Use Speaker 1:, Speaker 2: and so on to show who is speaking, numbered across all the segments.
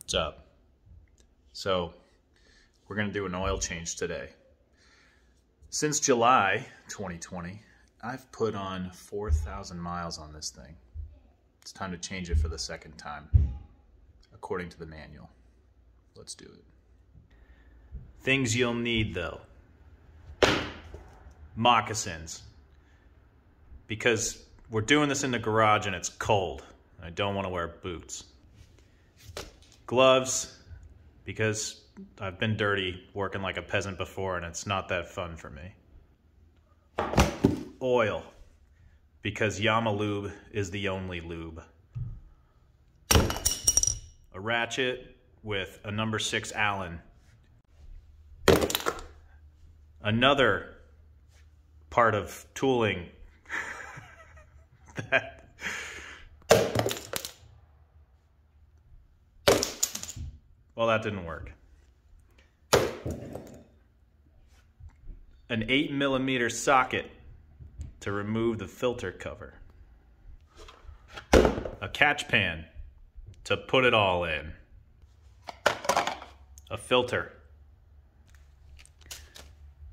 Speaker 1: What's up? So we're gonna do an oil change today. Since July 2020, I've put on 4,000 miles on this thing. It's time to change it for the second time, according to the manual. Let's do it. Things you'll need though. Moccasins. Because we're doing this in the garage and it's cold. I don't want to wear boots. Gloves, because I've been dirty working like a peasant before and it's not that fun for me. Oil, because Yamalube is the only lube. A ratchet with a number 6 Allen. Another part of tooling that well, that didn't work. An 8mm socket to remove the filter cover. A catch pan to put it all in. A filter.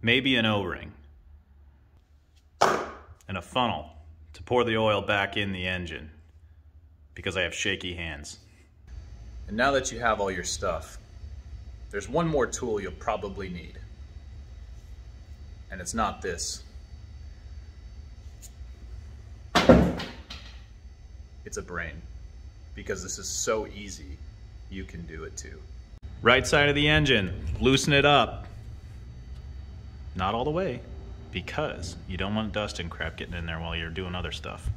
Speaker 1: Maybe an O-ring. And a funnel to pour the oil back in the engine because I have shaky hands. And now that you have all your stuff, there's one more tool you'll probably need. And it's not this. It's a brain. Because this is so easy, you can do it too. Right side of the engine, loosen it up. Not all the way, because you don't want dust and crap getting in there while you're doing other stuff.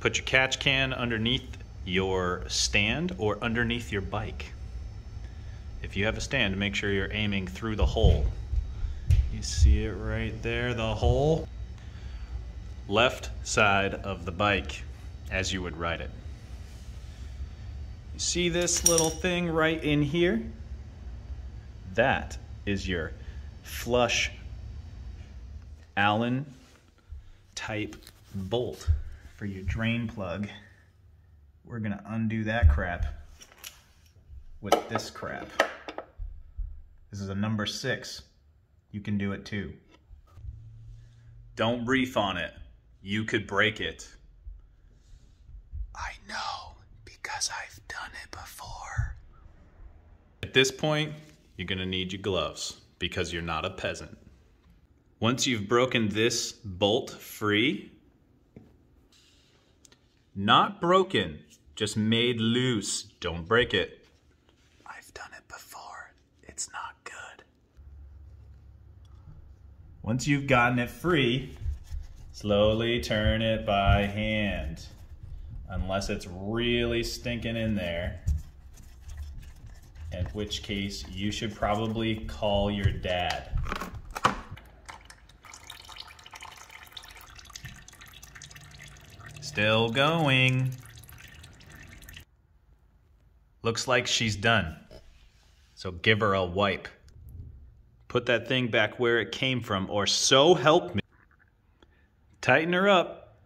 Speaker 1: Put your catch can underneath your stand or underneath your bike. If you have a stand, make sure you're aiming through the hole. You see it right there, the hole? Left side of the bike as you would ride it. You see this little thing right in here? That is your flush Allen type bolt for your drain plug. We're gonna undo that crap with this crap. This is a number 6. You can do it too. Don't reef on it. You could break it. I know, because I've done it before. At this point, you're gonna need your gloves because you're not a peasant. Once you've broken this bolt free, not broken, just made loose. Don't break it. I've done it before. It's not good. Once you've gotten it free, slowly turn it by hand. Unless it's really stinking in there. In which case, you should probably call your dad. Still going. Looks like she's done. So give her a wipe. Put that thing back where it came from, or so help me. Tighten her up,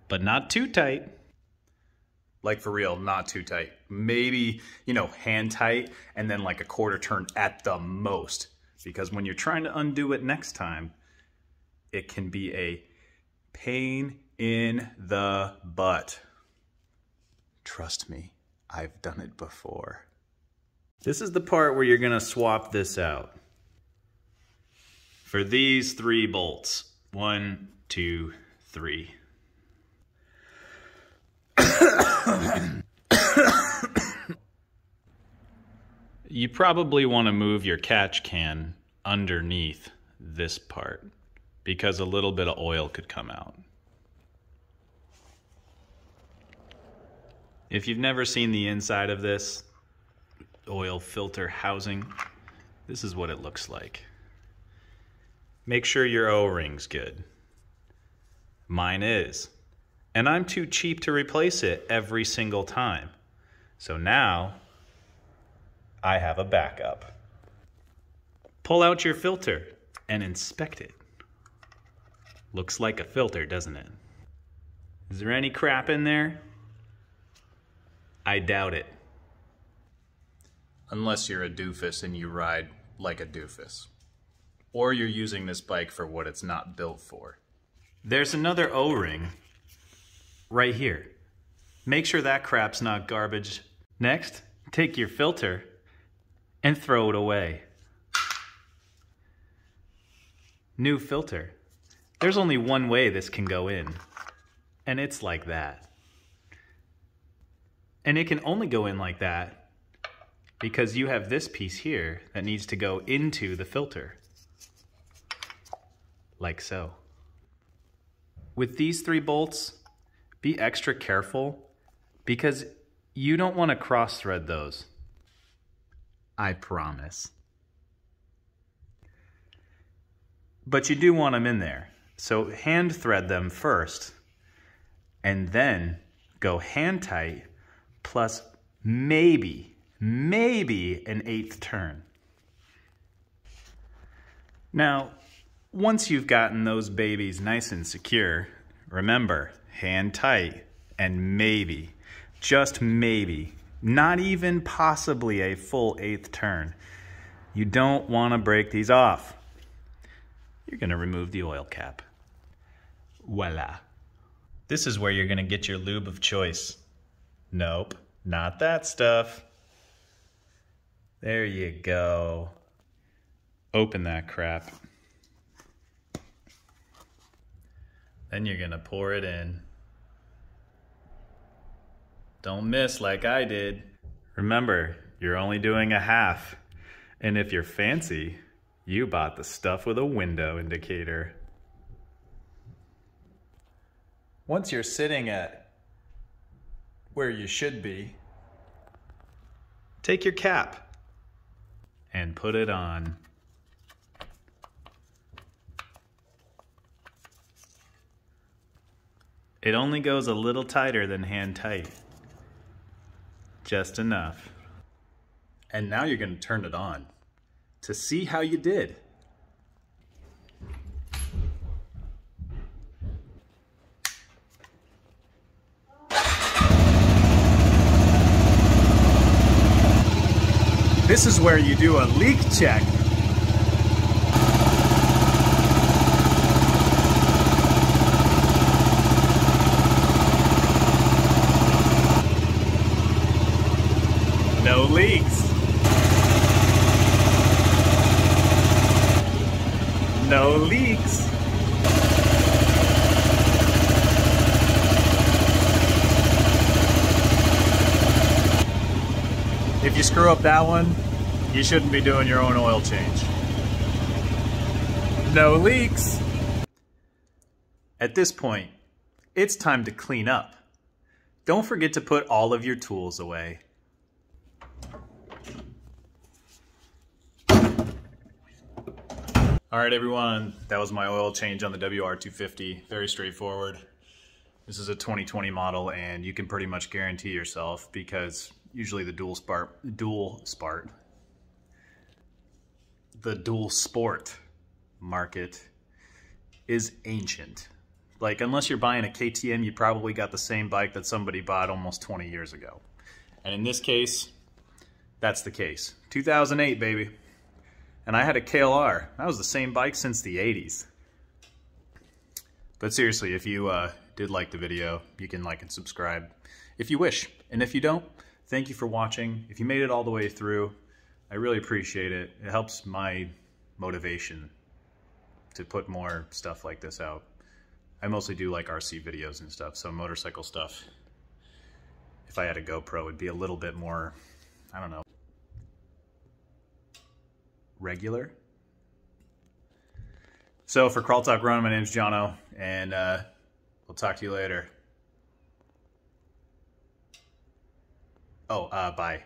Speaker 1: but not too tight. Like for real, not too tight. Maybe, hand tight, and then like a quarter turn at the most. Because when you're trying to undo it next time, it can be a pain in the butt. Trust me, I've done it before. This is the part where you're gonna swap this out. For these 3 bolts. 1, 2, 3. You probably want to move your catch can underneath this part because a little bit of oil could come out. If you've never seen the inside of this oil filter housing, this is what it looks like. Make sure your O-ring's good. Mine is. And I'm too cheap to replace it every single time. So now, I have a backup. Pull out your filter and inspect it. Looks like a filter, doesn't it? Is there any crap in there? I doubt it. Unless you're a doofus and you ride like a doofus. Or you're using this bike for what it's not built for. There's another O-ring right here. Make sure that crap's not garbage. Next, take your filter and throw it away. New filter. There's only one way this can go in, and it's like that. And it can only go in like that because you have this piece here that needs to go into the filter. Like so. With these 3 bolts, be extra careful because you don't want to cross thread those. I promise. But you do want them in there. So hand thread them first and then go hand tight plus maybe an 1/8 turn. Now, once you've gotten those babies nice and secure, remember, hand tight and maybe, just maybe, not even possibly a full 1/8 turn. You don't want to break these off. You're going to remove the oil cap. Voila. This is where you're going to get your lube of choice. Nope, not that stuff. There you go. Open that crap. Then you're going to pour it in. Don't miss like I did. Remember, you're only doing a half. And if you're fancy, you bought the stuff with a window indicator. Once you're sitting at where you should be, take your cap and put it on. It only goes a little tighter than hand tight. Just enough. And now you're going to turn it on to see how you did. This is where you do a leak check. No leaks. No leaks. If you screw up that one, you shouldn't be doing your own oil change. No leaks. At this point, it's time to clean up. Don't forget to put all of your tools away. All right, everyone, that was my oil change on the WR250. Very straightforward. This is a 2020 model, and you can pretty much guarantee yourself because usually the dual sport market is ancient. Like, unless you're buying a KTM, you probably got the same bike that somebody bought almost 20 years ago. And in this case, that's the case. 2008, baby. And I had a KLR. That was the same bike since the 80s. But seriously, if you did like the video, you can like and subscribe if you wish. And if you don't, thank you for watching. If you made it all the way through, I really appreciate it. It helps my motivation to put more stuff like this out. I mostly do like RC videos and stuff, so motorcycle stuff. If I had a GoPro, it'd be a little bit more, I don't know, regular. So for Crawl Talk Run, my name's Jono, and we'll talk to you later. Oh, bye.